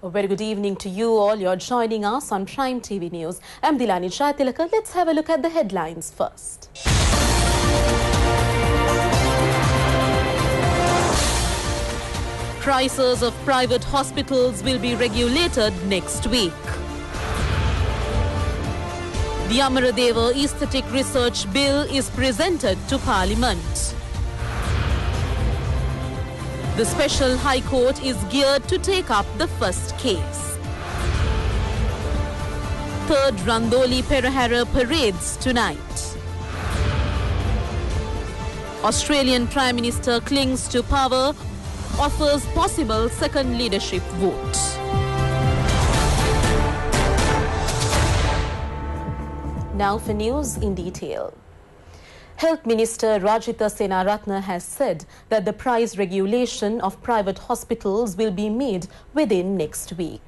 A very good evening to you all. You're joining us on Prime TV News. I'm Dilani Jaitilaka. Let's have a look at the headlines first. Prices of private hospitals will be regulated next week. The Amaradeva Aesthetic Research Bill is presented to Parliament. The Special High Court is geared to take up the first case. Third Randoli Perahara parades tonight. Australian Prime Minister clings to power, offers possible second leadership vote. Now for news in detail. Health Minister Rajitha Senaratne has said that the price regulation of private hospitals will be made within next week.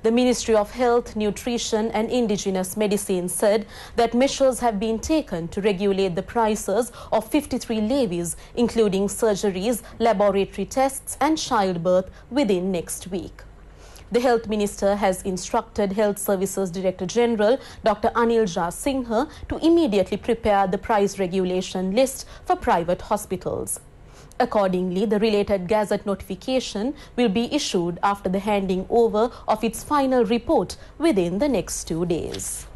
The Ministry of Health, Nutrition and Indigenous Medicine said that measures have been taken to regulate the prices of 53 levies, including surgeries, laboratory tests and childbirth within next week. The Health Minister has instructed Health Services Director General Dr. Anil Singha to immediately prepare the price regulation list for private hospitals. Accordingly, the related Gazette notification will be issued after the handing over of its final report within the next 2 days.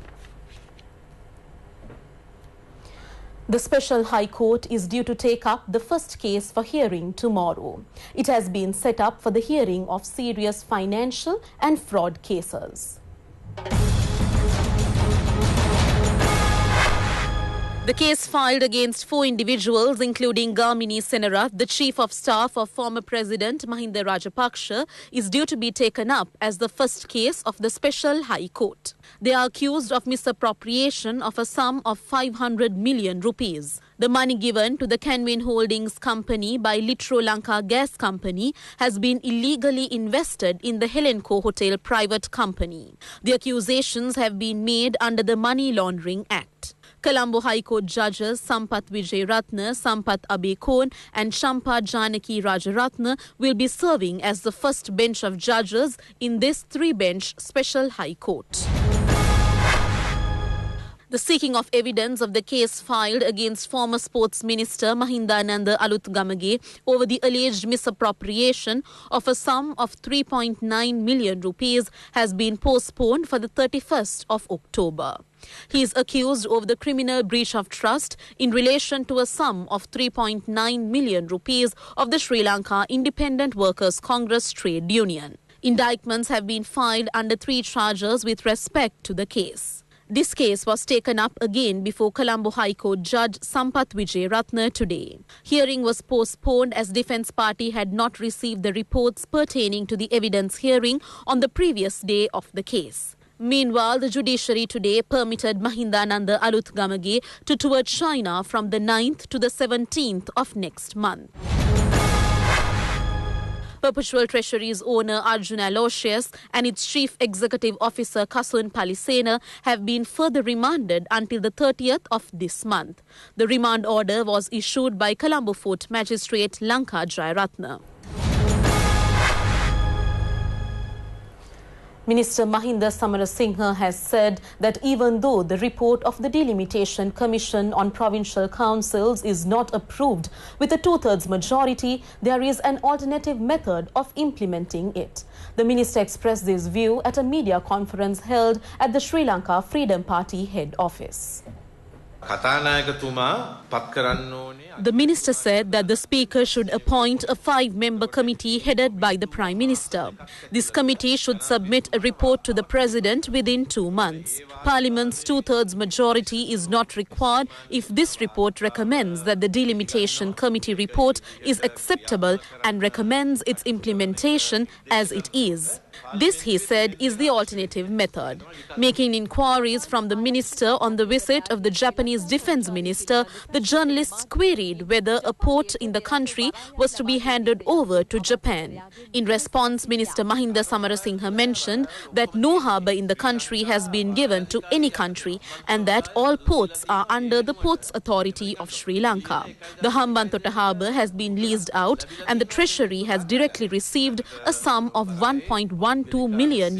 The Special High Court is due to take up the first case for hearing tomorrow. It has been set up for the hearing of serious financial and fraud cases. The case filed against 4 individuals, including Gamini Senarath, the Chief of Staff of former President Mahinda Rajapaksa, is due to be taken up as the first case of the Special High Court. They are accused of misappropriation of a sum of 500 million rupees. The money given to the Canwin Holdings Company by Litro Lanka Gas Company has been illegally invested in the Helenco Hotel private company. The accusations have been made under the Money Laundering Act. Colombo High Court judges Sampath Vijayratne, Sampath Abekon and Shampa Janaki Rajaratne will be serving as the first bench of judges in this 3-bench Special High Court. The seeking of evidence of the case filed against former Sports Minister Mahindananda Alutgamage over the alleged misappropriation of a sum of 3.9 million rupees has been postponed for the 31st of October. He is accused of the criminal breach of trust in relation to a sum of 3.9 million rupees of the Sri Lanka Independent Workers' Congress Trade Union. Indictments have been filed under 3 charges with respect to the case. This case was taken up again before Colombo High Court Judge Sampath Vijayratne today. Hearing was postponed as Defence Party had not received the reports pertaining to the evidence hearing on the previous day of the case. Meanwhile, the judiciary today permitted Mahindananda Alutgamage to tour China from the 9th to the 17th of next month. Perpetual Treasury's owner Arjuna Aloysius and its Chief Executive Officer Kasun Palisena have been further remanded until the 30th of this month. The remand order was issued by Colombo Fort Magistrate Lanka Jayaratne. Minister Mahinda Samarasinghe has said that even though the report of the Delimitation Commission on Provincial Councils is not approved with a 2/3 majority, there is an alternative method of implementing it. The minister expressed this view at a media conference held at the Sri Lanka Freedom Party head office. The minister said that the Speaker should appoint a 5-member committee headed by the Prime Minister. This committee should submit a report to the President within 2 months. Parliament's 2/3 majority is not required if this report recommends that the Delimitation Committee report is acceptable and recommends its implementation as it is. This, he said, is the alternative method. Making inquiries from the minister on the visit of the Japanese Defence Minister, the journalists queried queried whether a port in the country was to be handed over to Japan. In response, Minister Mahinda Samarasinghe mentioned that no harbour in the country has been given to any country and that all ports are under the Ports Authority of Sri Lanka. The Hambantota harbour has been leased out and the Treasury has directly received a sum of $1.12 million.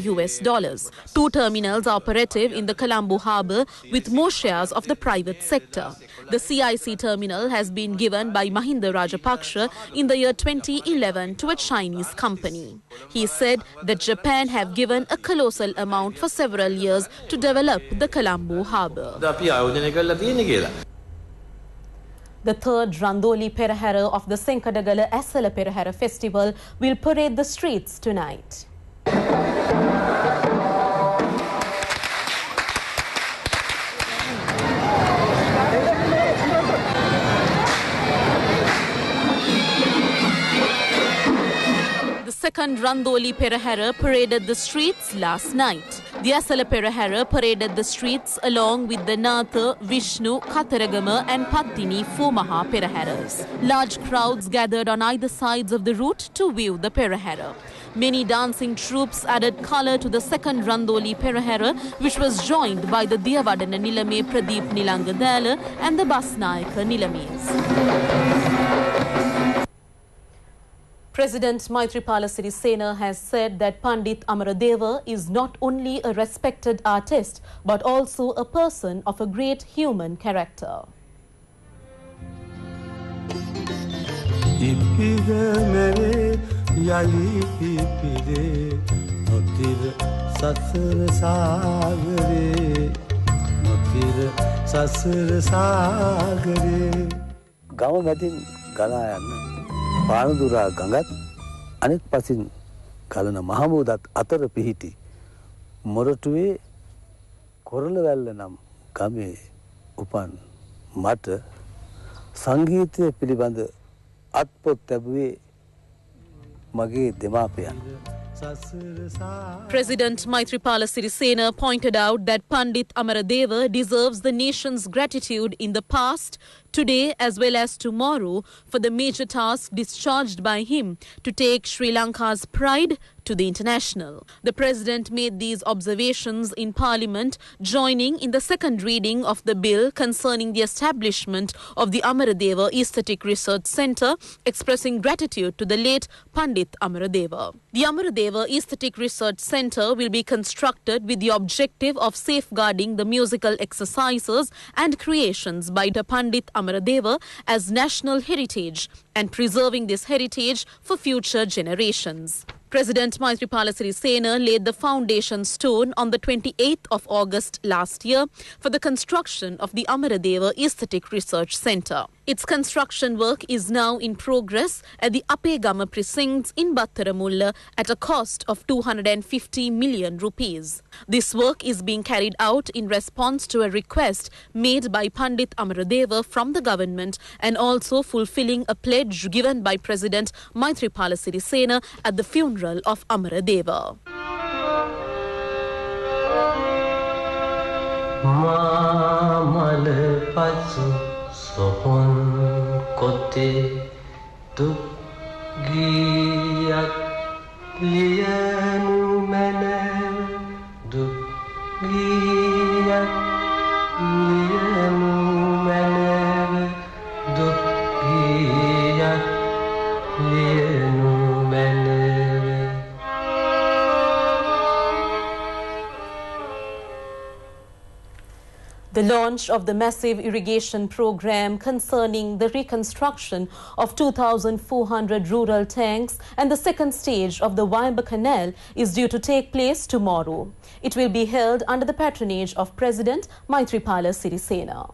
Two terminals are operative in the Colombo harbour with more shares of the private sector. The CIC terminal has been given by Mahinda Rajapaksa in the year 2011 to a Chinese company. He said that Japan have given a colossal amount for several years to develop the Colombo harbour. The third Randoli Perahera of the Senkadagala Asala Perahera festival will parade the streets tonight. The second Randoli Perahera paraded the streets last night. The Asala Perahera paraded the streets along with the Natha, Vishnu, Kataragama and Pattini four Maha Peraheras. Large crowds gathered on either sides of the route to view the Perahera. Many dancing troupes added colour to the second Randoli Perahera, which was joined by the Diyavadana Nilame Pradeep Nilangadala and the Basnayaka Nilames. President Maithripala Sirisena has said that Pandit Amaradeva is not only a respected artist but also a person of a great human character. පානදුරා ගඟත් අනෙක් පසින් කලන මහමුදත් අතර පිහිටි මොරටුවේ කොරළවැල්ල නම් ගමේ උපන් මට සංගීතය පිළිබඳ අත්පොත් ලැබුවේ මගේ දෙමාපියන්. President Maithripala Sirisena pointed out that Pandit Amaradeva deserves the nation's gratitude in the past, today as well as tomorrow for the major task discharged by him to take Sri Lanka's pride to the international. The President made these observations in Parliament, joining in the second reading of the bill concerning the establishment of the Amaradeva Aesthetic Research Centre, expressing gratitude to the late Pandit Amaradeva. The Amaradeva Aesthetic Research Centre will be constructed with the objective of safeguarding the musical exercises and creations by the Pandit Amaradeva as national heritage and preserving this heritage for future generations. President Maithripala Sirisena laid the foundation stone on the 28th of August last year for the construction of the Amaradeva Aesthetic Research Centre. Its construction work is now in progress at the Apegama precincts in Battaramulla at a cost of 250 million rupees. This work is being carried out in response to a request made by Pandit Amaradeva from the government and also fulfilling a pledge given by President Maithripala Sirisena at the funeral of Amaradeva. Sohon kote dugiyat liyanu mene dugiyat liyanu mene dugiyat liyanu mene. The launch of the massive irrigation program concerning the reconstruction of 2,400 rural tanks and the second stage of the Waimba Canal is due to take place tomorrow. It will be held under the patronage of President Maithripala Sirisena.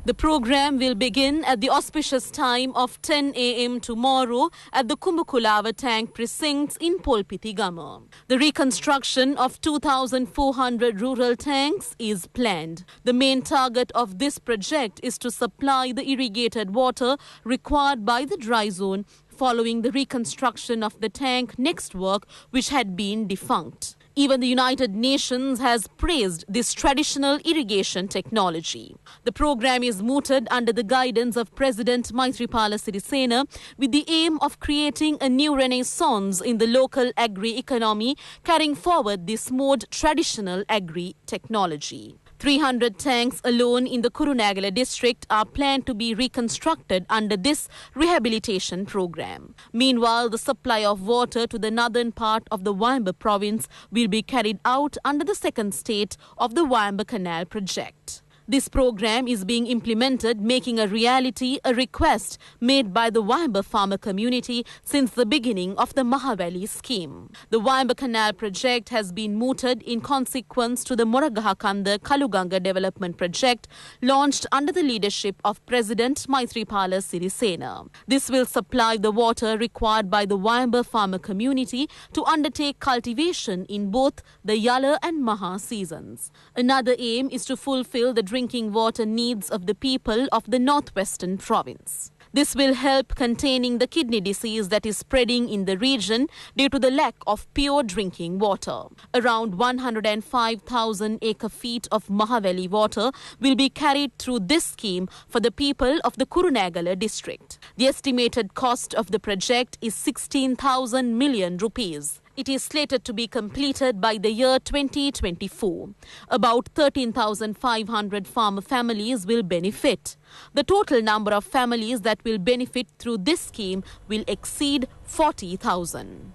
The program will begin at the auspicious time of 10 a.m. tomorrow at the Kumbukulava tank precincts in Polpitigama. The reconstruction of 2,400 rural tanks is planned. The main target of this project is to supply the irrigated water required by the dry zone following the reconstruction of the tank next work which had been defunct. Even the United Nations has praised this traditional irrigation technology. The program is mooted under the guidance of President Maithripala Sirisena with the aim of creating a new renaissance in the local agri-economy, carrying forward this more traditional agri-technology. 300 tanks alone in the Kurunegala district are planned to be reconstructed under this rehabilitation program. Meanwhile, the supply of water to the northern part of the Wayamba province will be carried out under the second stage of the Wayamba Canal project. This program is being implemented, making a reality a request made by the Wayamba farmer community since the beginning of the Mahavali scheme. The Wayamba Canal project has been mooted in consequence to the Moragahakanda Kaluganga development project launched under the leadership of President Maithripala Sirisena. This will supply the water required by the Wayamba farmer community to undertake cultivation in both the Yala and Maha seasons. Another aim is to fulfill the drinking water needs of the people of the northwestern province. This will help containing the kidney disease that is spreading in the region due to the lack of pure drinking water. Around 105,000 acre-feet of Mahavali water will be carried through this scheme for the people of the Kurunegala district. The estimated cost of the project is 16,000 million rupees. It is slated to be completed by the year 2024. About 13,500 farmer families will benefit. The total number of families that will benefit through this scheme will exceed 40,000.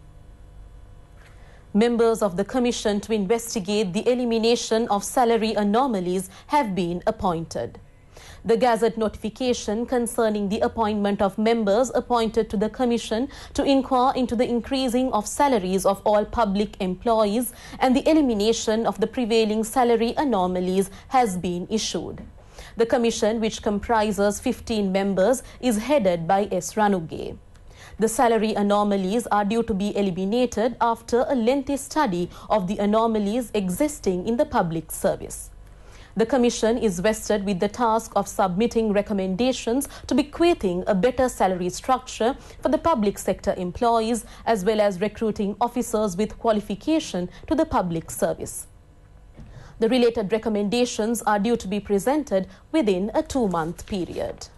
Members of the Commission to investigate the elimination of salary anomalies have been appointed. The Gazette notification concerning the appointment of members appointed to the Commission to inquire into the increasing of salaries of all public employees and the elimination of the prevailing salary anomalies has been issued. The Commission, which comprises 15 members, is headed by S. Ranuge. The salary anomalies are due to be eliminated after a lengthy study of the anomalies existing in the public service. The Commission is vested with the task of submitting recommendations to bequeathing a better salary structure for the public sector employees as well as recruiting officers with qualification to the public service. The related recommendations are due to be presented within a 2-month period.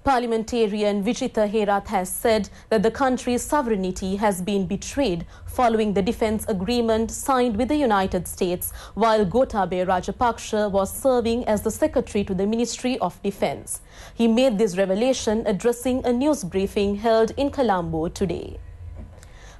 Parliamentarian Vijitha Herath has said that the country's sovereignty has been betrayed following the defence agreement signed with the United States while Gotabaya Rajapaksa was serving as the Secretary to the Ministry of Defence. He made this revelation addressing a news briefing held in Colombo today.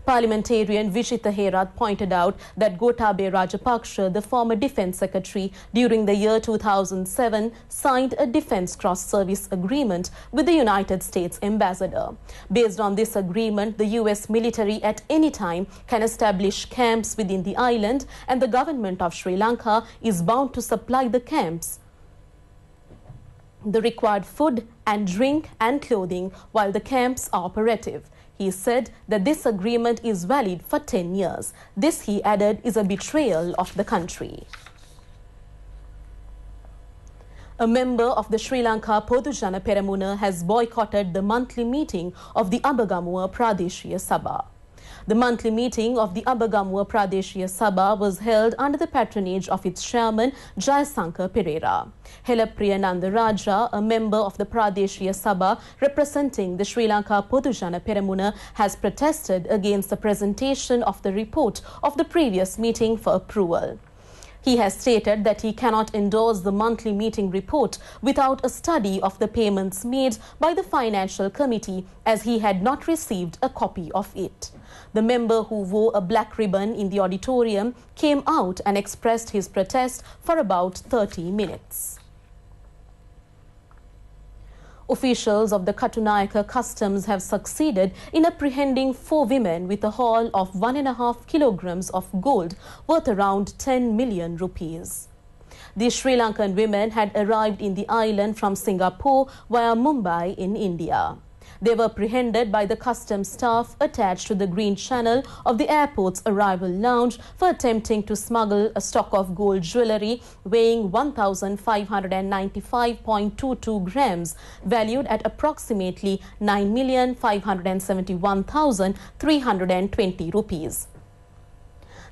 Parliamentarian Vijitha Herath pointed out that Gotabaya Rajapaksa, the former Defence Secretary, during the year 2007 signed a defence cross-service agreement with the United States Ambassador. Based on this agreement, the US military at any time can establish camps within the island, and the government of Sri Lanka is bound to supply the camps the required food and drink and clothing while the camps are operative. He said that this agreement is valid for 10 years. This, he added, is a betrayal of the country. A member of the Sri Lanka Podujana Peramuna has boycotted the monthly meeting of the Abagamuwa Pradeshiya Sabha. The monthly meeting of the Abagamuwa Pradeshiya Sabha was held under the patronage of its chairman, Jayasankar Pereira. Helapriya Nandaraja, a member of the Pradeshiya Sabha representing the Sri Lanka Podujana Peramuna, has protested against the presentation of the report of the previous meeting for approval. He has stated that he cannot endorse the monthly meeting report without a study of the payments made by the Financial Committee, as he had not received a copy of it. The member, who wore a black ribbon in the auditorium, came out and expressed his protest for about 30 minutes. Officials of the Katunayaka Customs have succeeded in apprehending 4 women with a haul of 1.5 kilograms of gold worth around 10 million rupees. These Sri Lankan women had arrived in the island from Singapore via Mumbai in India. They were apprehended by the customs staff attached to the Green Channel of the airport's arrival lounge for attempting to smuggle a stock of gold jewellery weighing 1,595.22 grams, valued at approximately 9,571,320 rupees.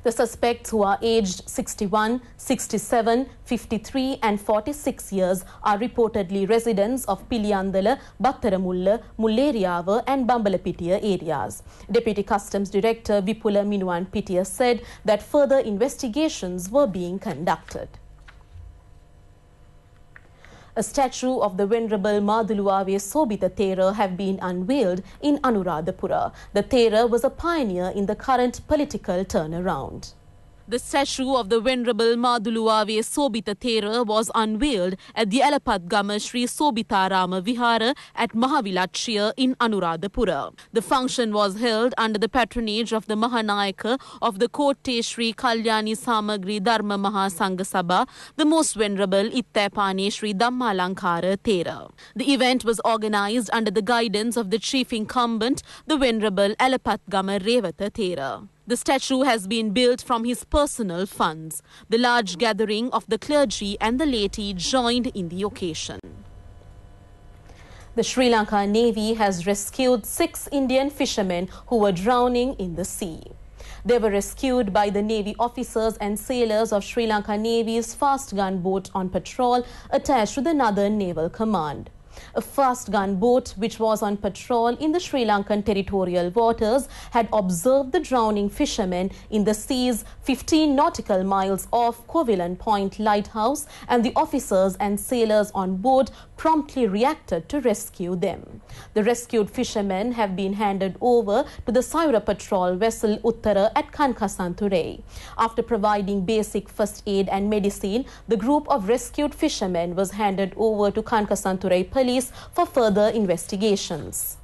The suspects, who are aged 61, 67, 53 and 46 years, are reportedly residents of Piliyandala, Battaramulla, Mulleriyawa and Bambalapitiya areas. Deputy Customs Director Vipula Minuan Pitiya said that further investigations were being conducted. A statue of the Venerable Maduluave Sobita Thera have been unveiled in Anuradhapura. The Thera was a pioneer in the current political turnaround. The statue of the Venerable Maduluave Sobita Thera was unveiled at the Alapadgama Sri Sobitarama Vihara at Mahavilachya in Anuradhapura. The function was held under the patronage of the Mahanayaka of the Kotte Sri Kalyani Samagri Dharma Mahasangha Sabha, the Most Venerable Ittapane Sri Dhammalankara Thera. The event was organized under the guidance of the chief incumbent, the Venerable Alapadgama Revata Thera. The statue has been built from his personal funds. The large gathering of the clergy and the laity joined in the occasion. The Sri Lanka Navy has rescued 6 Indian fishermen who were drowning in the sea. They were rescued by the Navy officers and sailors of Sri Lanka Navy's fast gun boat on patrol attached to the Northern Naval Command. A fast gun boat which was on patrol in the Sri Lankan territorial waters had observed the drowning fishermen in the seas 15 nautical miles off Covillan Point Lighthouse, and the officers and sailors on board promptly reacted to rescue them. The rescued fishermen have been handed over to the Sayura Patrol vessel Uttara at Kankasanture. After providing basic first aid and medicine, the group of rescued fishermen was handed over to Kankasanture police for further investigations.